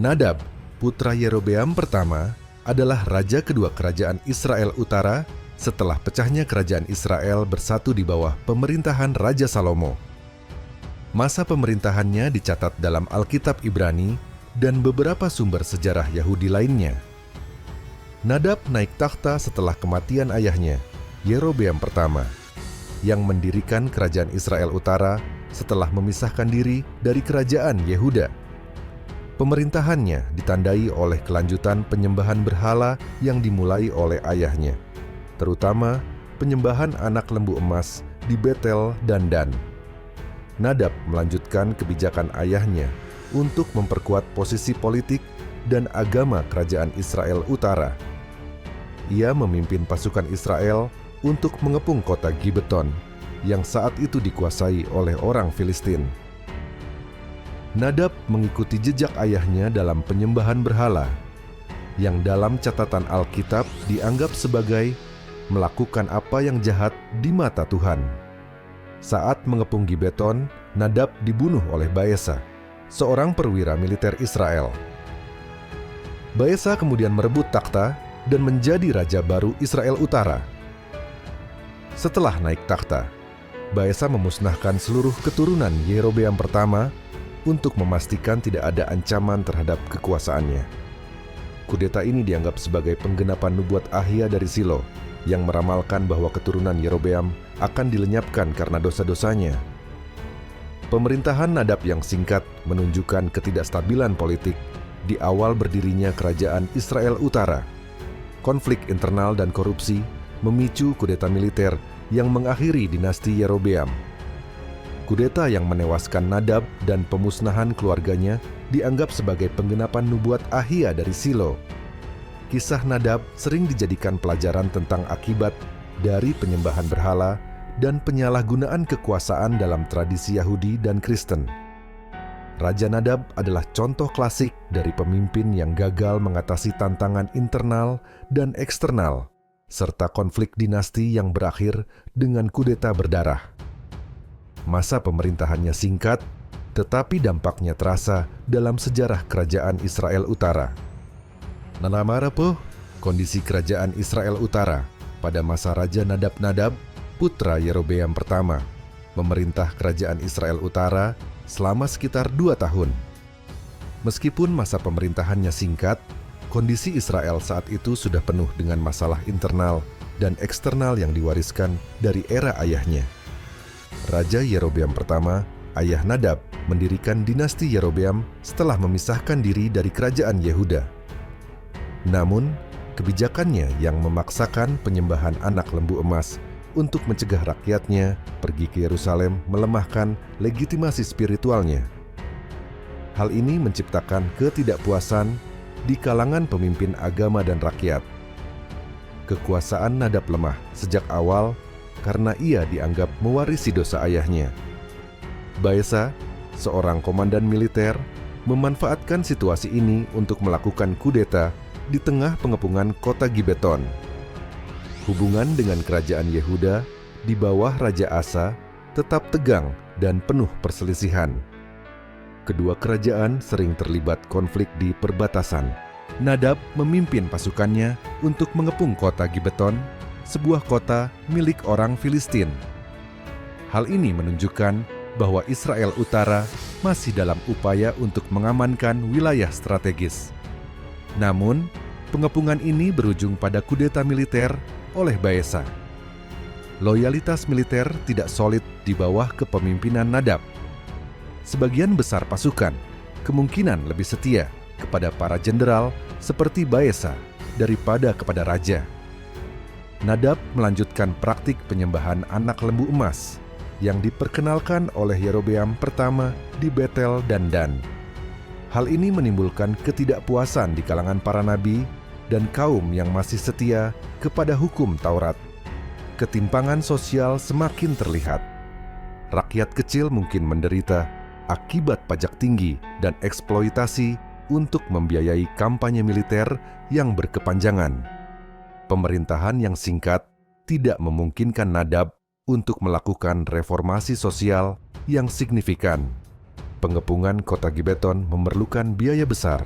Nadab, putra Yerobeam pertama, adalah raja kedua kerajaan Israel Utara setelah pecahnya kerajaan Israel bersatu di bawah pemerintahan Raja Salomo. Masa pemerintahannya dicatat dalam Alkitab Ibrani dan beberapa sumber sejarah Yahudi lainnya. Nadab naik takhta setelah kematian ayahnya, Yerobeam pertama, yang mendirikan kerajaan Israel Utara setelah memisahkan diri dari kerajaan Yehuda. Pemerintahannya ditandai oleh kelanjutan penyembahan berhala yang dimulai oleh ayahnya, terutama penyembahan anak lembu emas di Betel dan Dan. Nadab melanjutkan kebijakan ayahnya untuk memperkuat posisi politik dan agama kerajaan Israel Utara. Ia memimpin pasukan Israel untuk mengepung kota Gibeton yang saat itu dikuasai oleh orang Filistin. Nadab mengikuti jejak ayahnya dalam penyembahan berhala, yang dalam catatan Alkitab dianggap sebagai melakukan apa yang jahat di mata Tuhan. Saat mengepung Gibeton, Nadab dibunuh oleh Baesa, seorang perwira militer Israel. Baesa kemudian merebut takhta dan menjadi raja baru Israel Utara. Setelah naik takhta, Baesa memusnahkan seluruh keturunan Yerobeam pertama untuk memastikan tidak ada ancaman terhadap kekuasaannya. Kudeta ini dianggap sebagai penggenapan nubuat Ahia dari Silo yang meramalkan bahwa keturunan Yerobeam akan dilenyapkan karena dosa-dosanya. Pemerintahan Nadab yang singkat menunjukkan ketidakstabilan politik di awal berdirinya kerajaan Israel Utara. Konflik internal dan korupsi memicu kudeta militer yang mengakhiri dinasti Yerobeam. Kudeta yang menewaskan Nadab dan pemusnahan keluarganya dianggap sebagai penggenapan nubuat Ahia dari Silo. Kisah Nadab sering dijadikan pelajaran tentang akibat dari penyembahan berhala dan penyalahgunaan kekuasaan dalam tradisi Yahudi dan Kristen. Raja Nadab adalah contoh klasik dari pemimpin yang gagal mengatasi tantangan internal dan eksternal, serta konflik dinasti yang berakhir dengan kudeta berdarah. Masa pemerintahannya singkat, tetapi dampaknya terasa dalam sejarah kerajaan Israel Utara. Nanamarapo, kondisi kerajaan Israel Utara pada masa Raja Nadab, putra Yerobeam pertama, memerintah kerajaan Israel Utara selama sekitar 2 tahun. Meskipun masa pemerintahannya singkat, kondisi Israel saat itu sudah penuh dengan masalah internal dan eksternal yang diwariskan dari era ayahnya. Raja Yerobeam pertama, ayah Nadab, mendirikan dinasti Yerobeam setelah memisahkan diri dari kerajaan Yehuda. Namun, kebijakannya yang memaksakan penyembahan anak lembu emas untuk mencegah rakyatnya pergi ke Yerusalem melemahkan legitimasi spiritualnya. Hal ini menciptakan ketidakpuasan di kalangan pemimpin agama dan rakyat. Kekuasaan Nadab lemah sejak awal karena ia dianggap mewarisi dosa ayahnya. Baesa, seorang komandan militer, memanfaatkan situasi ini untuk melakukan kudeta di tengah pengepungan kota Gibeton. Hubungan dengan kerajaan Yehuda di bawah Raja Asa tetap tegang dan penuh perselisihan. Kedua kerajaan sering terlibat konflik di perbatasan. Nadab memimpin pasukannya untuk mengepung kota Gibeton, sebuah kota milik orang Filistin. Hal ini menunjukkan bahwa Israel Utara masih dalam upaya untuk mengamankan wilayah strategis. Namun, pengepungan ini berujung pada kudeta militer oleh Baesa. Loyalitas militer tidak solid di bawah kepemimpinan Nadab. Sebagian besar pasukan kemungkinan lebih setia kepada para jenderal seperti Baesa daripada kepada raja. Nadab melanjutkan praktik penyembahan anak lembu emas yang diperkenalkan oleh Yerobeam pertama di Betel dan Dan. Hal ini menimbulkan ketidakpuasan di kalangan para nabi dan kaum yang masih setia kepada hukum Taurat. Ketimpangan sosial semakin terlihat. Rakyat kecil mungkin menderita akibat pajak tinggi dan eksploitasi untuk membiayai kampanye militer yang berkepanjangan. Pemerintahan yang singkat tidak memungkinkan Nadab untuk melakukan reformasi sosial yang signifikan. Pengepungan kota Gibeton memerlukan biaya besar,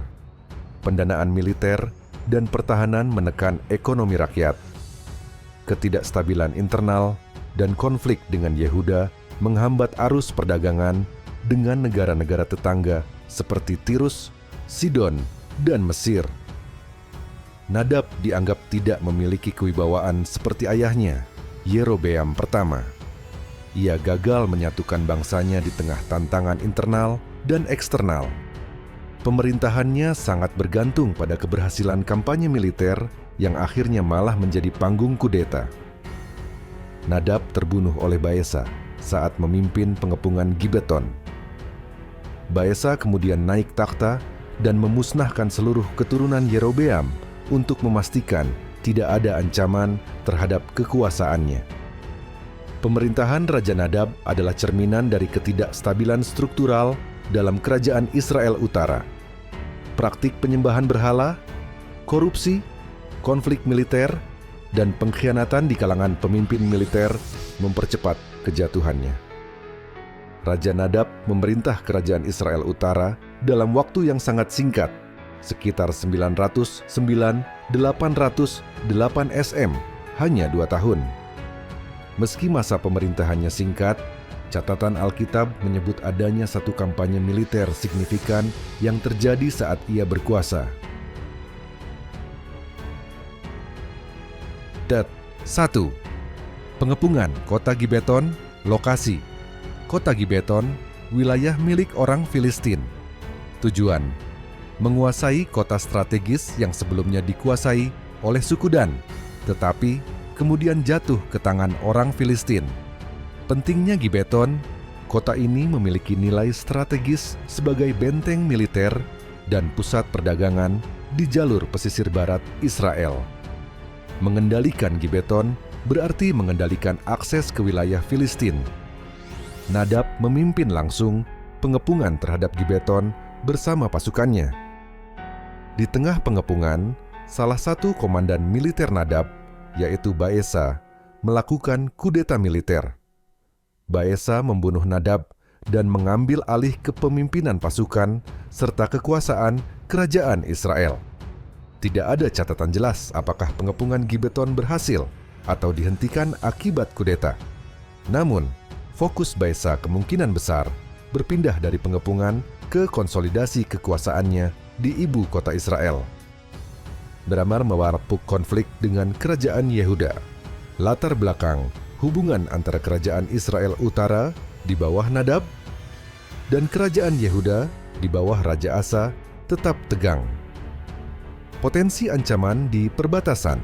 pendanaan militer, dan pertahanan menekan ekonomi rakyat. Ketidakstabilan internal dan konflik dengan Yehuda menghambat arus perdagangan dengan negara-negara tetangga seperti Tirus, Sidon, dan Mesir. Nadab dianggap tidak memiliki kewibawaan seperti ayahnya, Yerobeam pertama. Ia gagal menyatukan bangsanya di tengah tantangan internal dan eksternal. Pemerintahannya sangat bergantung pada keberhasilan kampanye militer yang akhirnya malah menjadi panggung kudeta. Nadab terbunuh oleh Baesa saat memimpin pengepungan Gibeton. Baesa kemudian naik takhta dan memusnahkan seluruh keturunan Yerobeam untuk memastikan tidak ada ancaman terhadap kekuasaannya. Pemerintahan Raja Nadab adalah cerminan dari ketidakstabilan struktural dalam kerajaan Israel Utara. Praktik penyembahan berhala, korupsi, konflik militer, dan pengkhianatan di kalangan pemimpin militer mempercepat kejatuhannya. Raja Nadab memerintah kerajaan Israel Utara dalam waktu yang sangat singkat, sekitar 909-808 SM, hanya 2 tahun. Meski masa pemerintahannya singkat, catatan Alkitab menyebut adanya satu kampanye militer signifikan yang terjadi saat ia berkuasa. Dat. 1. Pengepungan kota Gibeton, lokasi. Kota Gibeton, wilayah milik orang Filistin. Tujuan: menguasai kota strategis yang sebelumnya dikuasai oleh suku Dan, tetapi kemudian jatuh ke tangan orang Filistin. Pentingnya Gibeton, kota ini memiliki nilai strategis sebagai benteng militer dan pusat perdagangan di jalur pesisir barat Israel. Mengendalikan Gibeton berarti mengendalikan akses ke wilayah Filistin. Nadab memimpin langsung pengepungan terhadap Gibeton bersama pasukannya. Di tengah pengepungan, salah satu komandan militer Nadab, yaitu Baesa, melakukan kudeta militer. Baesa membunuh Nadab dan mengambil alih kepemimpinan pasukan serta kekuasaan kerajaan Israel. Tidak ada catatan jelas apakah pengepungan Gibeton berhasil atau dihentikan akibat kudeta. Namun, fokus Baesa kemungkinan besar berpindah dari pengepungan ke konsolidasi kekuasaannya di ibu kota Israel. Beramar mewarpuk konflik dengan kerajaan Yehuda. Latar belakang hubungan antara kerajaan Israel Utara di bawah Nadab dan kerajaan Yehuda di bawah Raja Asa tetap tegang. Potensi ancaman di perbatasan.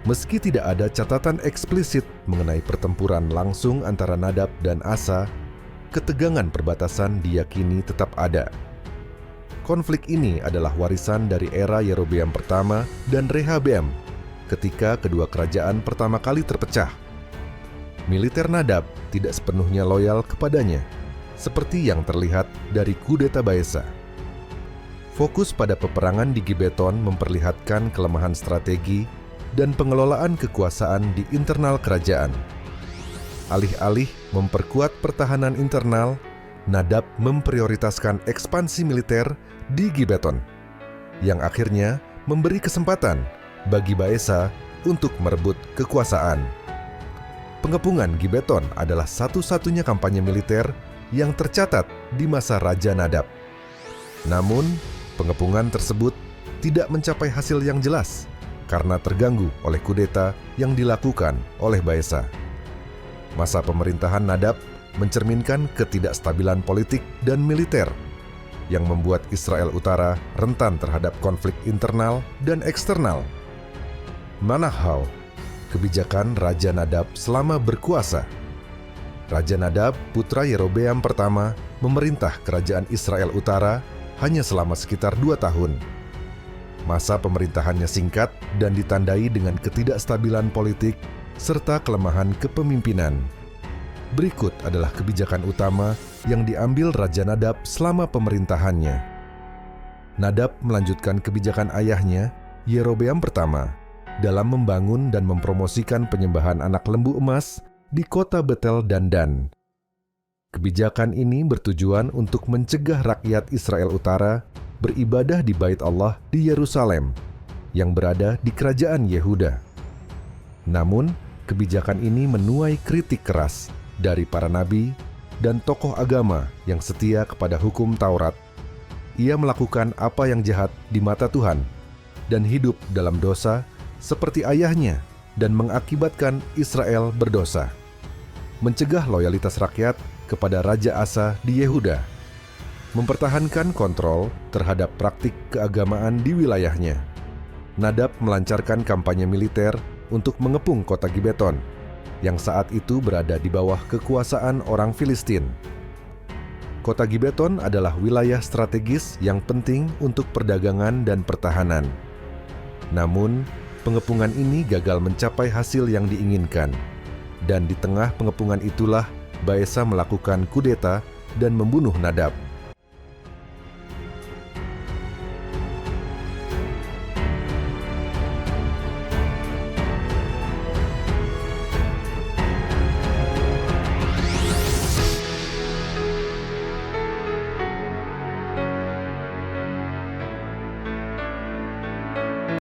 Meski tidak ada catatan eksplisit mengenai pertempuran langsung antara Nadab dan Asa, ketegangan perbatasan diyakini tetap ada. Konflik ini adalah warisan dari era Yerobeam pertama dan Rehabeam ketika kedua kerajaan pertama kali terpecah. Militer Nadab tidak sepenuhnya loyal kepadanya, seperti yang terlihat dari kudeta Baesa. Fokus pada peperangan di Gibeton memperlihatkan kelemahan strategi dan pengelolaan kekuasaan di internal kerajaan. Alih-alih memperkuat pertahanan internal, Nadab memprioritaskan ekspansi militer di Gibeton, yang akhirnya memberi kesempatan bagi Baesa untuk merebut kekuasaan. Pengepungan Gibeton adalah satu-satunya kampanye militer yang tercatat di masa Raja Nadab. Namun, pengepungan tersebut tidak mencapai hasil yang jelas karena terganggu oleh kudeta yang dilakukan oleh Baesa. Masa pemerintahan Nadab mencerminkan ketidakstabilan politik dan militer yang membuat Israel Utara rentan terhadap konflik internal dan eksternal. Manahau, kebijakan Raja Nadab selama berkuasa. Raja Nadab, putra Yerobeam pertama, memerintah kerajaan Israel Utara hanya selama sekitar 2 tahun. Masa pemerintahannya singkat dan ditandai dengan ketidakstabilan politik serta kelemahan kepemimpinan. Berikut adalah kebijakan utama yang diambil Raja Nadab selama pemerintahannya. Nadab melanjutkan kebijakan ayahnya, Yerobeam pertama, dalam membangun dan mempromosikan penyembahan anak lembu emas di kota Betel dan Dan. Kebijakan ini bertujuan untuk mencegah rakyat Israel Utara beribadah di Bait Allah di Yerusalem, yang berada di kerajaan Yehuda. Namun, kebijakan ini menuai kritik keras dari para nabi dan tokoh agama yang setia kepada hukum Taurat. Ia melakukan apa yang jahat di mata Tuhan dan hidup dalam dosa seperti ayahnya dan mengakibatkan Israel berdosa. Mencegah loyalitas rakyat kepada Raja Asa di Yehuda, mempertahankan kontrol terhadap praktik keagamaan di wilayahnya. Nadab melancarkan kampanye militer untuk mengepung kota Gibeton, yang saat itu berada di bawah kekuasaan orang Filistin. Kota Gibeton adalah wilayah strategis yang penting untuk perdagangan dan pertahanan. Namun, pengepungan ini gagal mencapai hasil yang diinginkan. Dan di tengah pengepungan itulah Baesa melakukan kudeta dan membunuh Nadab.